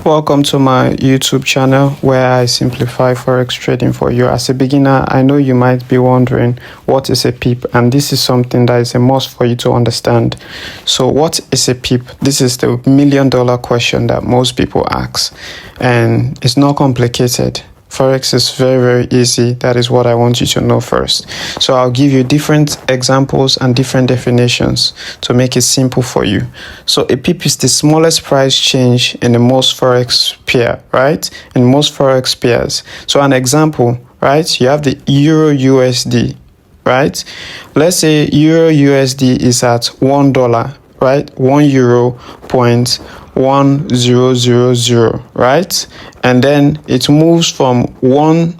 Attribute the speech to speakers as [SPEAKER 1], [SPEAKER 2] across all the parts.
[SPEAKER 1] Welcome to my YouTube channel where I simplify forex trading for you. As a beginner, I know you might be wondering what is a pip, and this is something that is a must for you to understand. So what is a pip? This is the $1,000,000 question that most people ask, and it's not complicated. Forex is very easy. That is what I want you to know first. So I'll give you different examples and different definitions to make it simple for you. So a pip is the smallest price change in the most forex pair, right? In most forex pairs. So an example, right? You have the Euro USD, right? Let's say Euro USD is at $1, right? €1.1000, right? And then it moves from one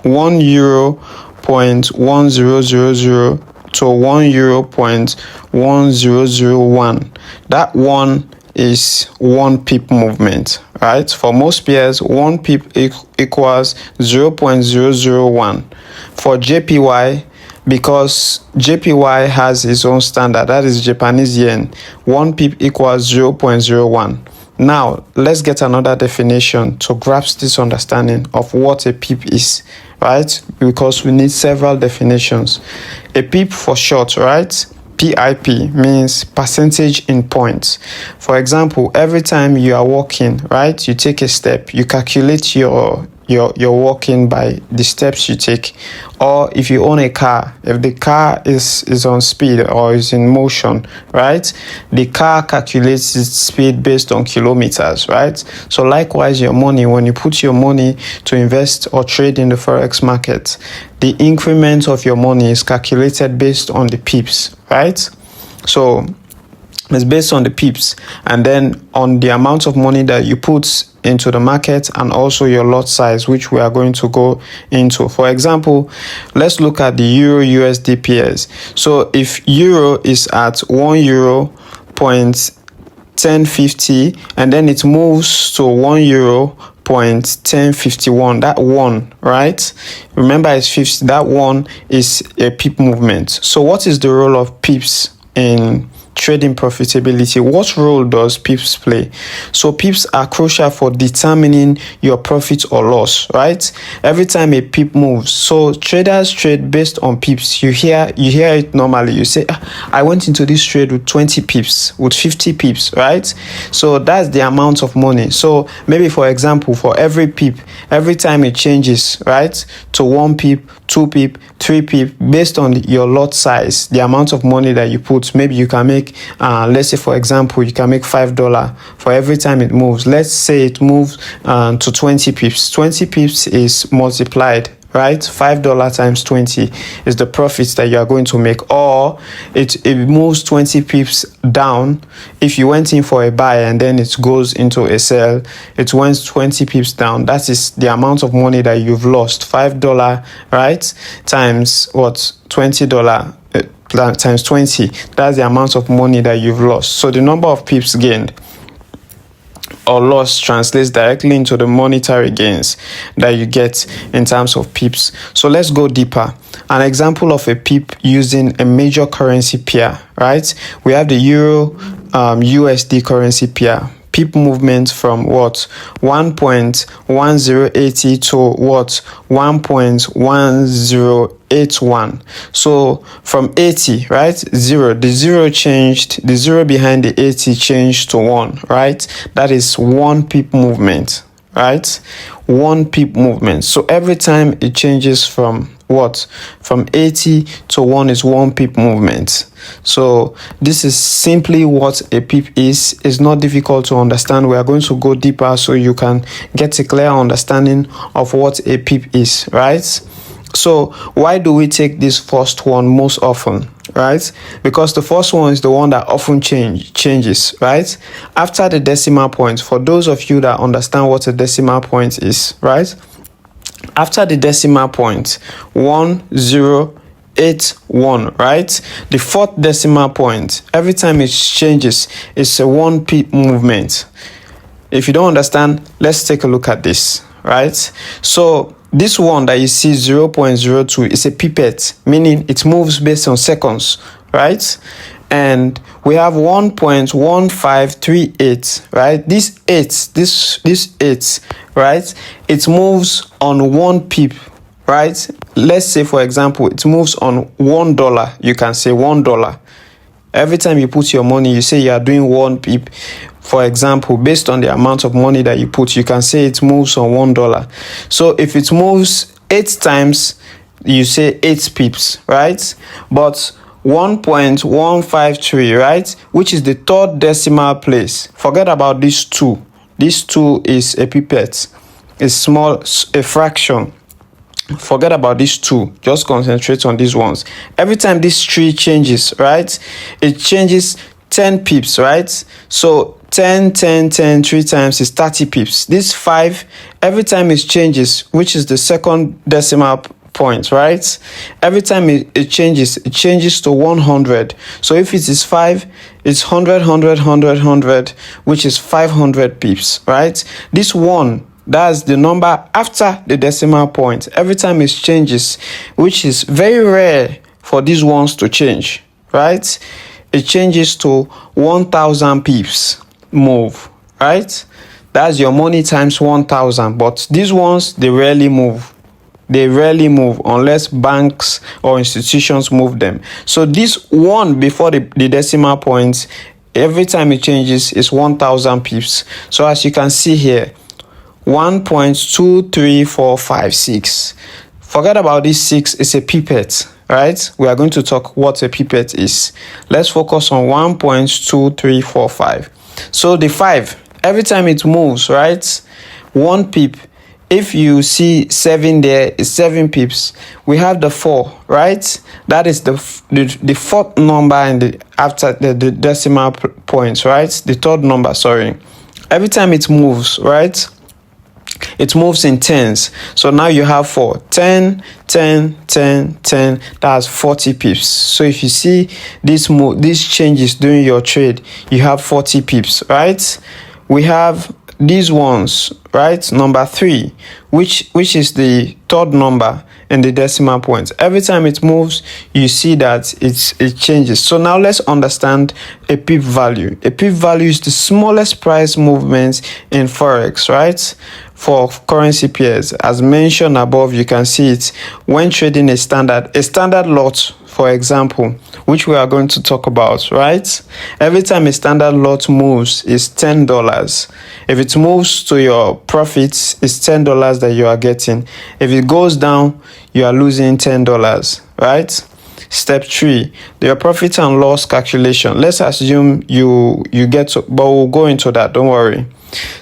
[SPEAKER 1] euro.1000 to €1.1001. That one is one pip movement, right? For most pairs, one pip equals 0.001. For JPY, because JPY has its own standard, that is Japanese yen, one pip equals 0.01. Now, let's get another definition to grasp this understanding of what a pip is, right? Because we need several definitions. A pip for short, right? PIP means percentage in points. For example, every time you are walking, right, you take a step, you calculate your walking by the steps you take. Or if you own a car, if the car is on speed or is in motion, right, the car calculates its speed based on kilometers, right? So likewise, your money, when you put your money to invest or trade in the forex market, the increment of your money is calculated based on the pips, right? So it's based on the pips and then on the amount of money that you put into the market and also your lot size, which we are going to go into. For example, let's look at the Euro USD pairs. So if Euro is at €1.1050 and then it moves to €1.1051, that one, right? Remember, it's 50. That one is a pip movement. So what is the role of pips in trading profitability? What role does pips play? So pips are crucial for determining your profit or loss, right? Every time a pip moves, so traders trade based on pips. You hear it normally. You say, I went into this trade with 20 pips, with 50 pips, right? So that's the amount of money. So maybe, for example, for every pip, every time it changes, right, to 1 pip, 2 pip, 3 pip, based on your lot size, the amount of money that you put, maybe you can make, let's say, for example, you can make $5 for every time it moves. Let's say it moves to 20 pips. 20 pips is multiplied, right? $5 times 20 is the profits that you are going to make. Or it moves 20 pips down. If you went in for a buy and then it goes into a sell, it went 20 pips down. That is the amount of money that you've lost. $5, right, times what? $20 times 20. That's the amount of money that you've lost. So the number of pips gained or loss translates directly into the monetary gains that you get in terms of pips. So let's go deeper. An example of a pip using a major currency pair, right? We have the Euro USD currency pair. Pip movement from what? 1.1080 to what? 1.1081. So from 80, right? The zero changed, the zero behind the 80 changed to 1, right? That is one pip movement, right? One pip movement. So every time it changes from what? From 80 to 1 is one pip movement. So this is simply what a pip is. It's not difficult to understand. We are going to go deeper so you can get a clear understanding of what a pip is, right? So why do we take this first one most often, right? Because the first one is the one that often changes, right? After the decimal point, for those of you that understand what a decimal point is, right? After the decimal point, 1081, right? The fourth decimal point, every time it changes, it's a one pip movement. If you don't understand, let's take a look at this, right? So this one that you see 0.02 is a pipette, meaning it moves based on seconds, right? And we have 1.1538, right? This 8, right? It moves on 1 pip, right? Let's say, for example, it moves on $1. You can say $1. Every time you put your money, you say you are doing 1 pip. For example, based on the amount of money that you put, you can say it moves on $1. So if it moves 8 times, you say 8 pips, right? But 1.153, right, which is the third decimal place. Forget about this 2. This 2 is a pipette. It's small, a fraction. Forget about these 2. Just concentrate on these ones. Every time this 3 changes, right, it changes 10 pips, right? So 10, 10, 10, 3 times is 30 pips. This 5, every time it changes, which is the second decimal point, right? Every time it changes to 100. So if it is 5, it's 100, 100, 100, 100, which is 500 pips, right? This 1, that's the number after the decimal point. Every time it changes, which is very rare for these ones to change, right? It changes to 1,000 pips move, right? That's your money times 1,000. But these ones, they rarely move. They rarely move unless banks or institutions move them. So this 1 before the decimal point, every time it changes, is 1,000 pips. So as you can see here, 1.23456. Forget about this 6. It's a pipette, right? We are going to talk what a pipette is. Let's focus on 1.2345. So the 5, every time it moves, right, 1 pip. If you see 7 there, it's 7 pips. We have the 4, right? That is the fourth number after the decimal points, right? The third number, sorry. Every time it moves, right, it moves in tens. So now you have 4. 10, 10, 10, 10. That's 40 pips. So if you see these changes during your trade, you have 40 pips, right? We have these ones, right? Number 3, which is the third number in the decimal point. Every time it moves, you see that it changes. So now let's understand a pip value. A pip value is the smallest price movement in forex, right? For currency pairs, as mentioned above, you can see it when trading a standard lot, for example, which we are going to talk about, right? Every time a standard lot moves, is $10. If it moves to your profits, it's $10 that you are getting. If it goes down, you are losing $10, right? Step 3, your profit and loss calculation. Let's assume you get to, but we'll go into that, don't worry.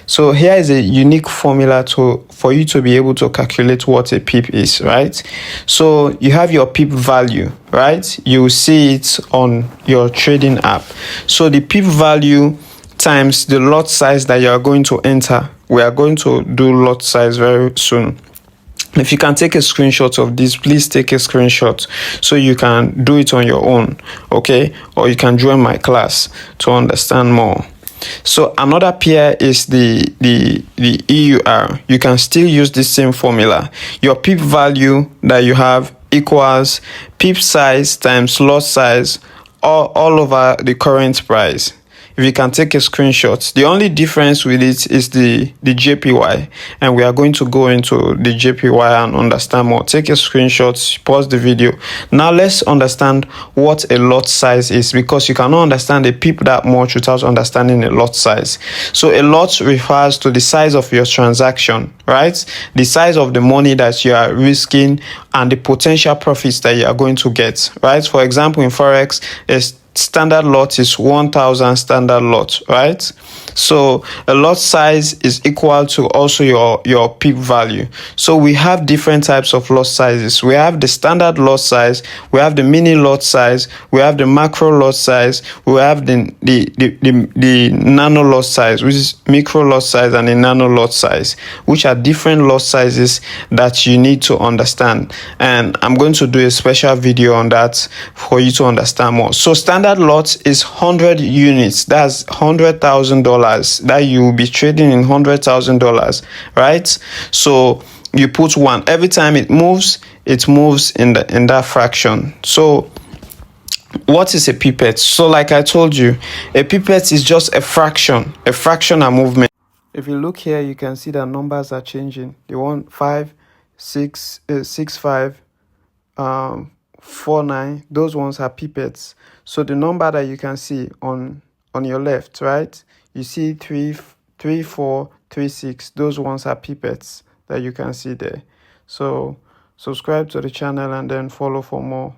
[SPEAKER 1] So here is a unique formula for you to be able to calculate what a pip is, right? So you have your pip value, right? You see it on your trading app. So the pip value times the lot size that you are going to enter. We are going to do lot size very soon. If you can take a screenshot of this, please take a screenshot so you can do it on your own, okay? Or you can join my class to understand more. So another pair is the EUR. You can still use the same formula. Your pip value that you have equals pip size times lot size all over the current price. If you can take a screenshot, the only difference with it is the JPY, and we are going to go into the JPY and understand more. Take a screenshot, pause the video. Now let's understand what a lot size is, because you cannot understand a pip that much without understanding a lot size. So a lot refers to the size of your transaction, right? The size of the money that you are risking and the potential profits that you are going to get, right? For example, in forex, standard lot is 1,000 standard lot, right? So a lot size is equal to also your pip value. So we have different types of lot sizes. We have the standard lot size, we have the mini lot size, we have the macro lot size, we have the nano lot size, which is micro lot size, and the nano lot size, which are different lot sizes that you need to understand. And I'm going to do a special video on that for you to understand more. So standard lot is 100 units. That's $100,000 that you will be trading in $100,000, right? So you put 1. Every time it moves in that fraction. So What is a pipette? So like I told you, a pipette is just a fractional movement. If you look here, you can see that numbers are changing. The 1 5 6 6 5 4 9, those ones are pipettes. So the number that you can see on your left, right, you see 3 4 3 6, those ones are pipettes that you can see there. So subscribe to the channel and then follow for more.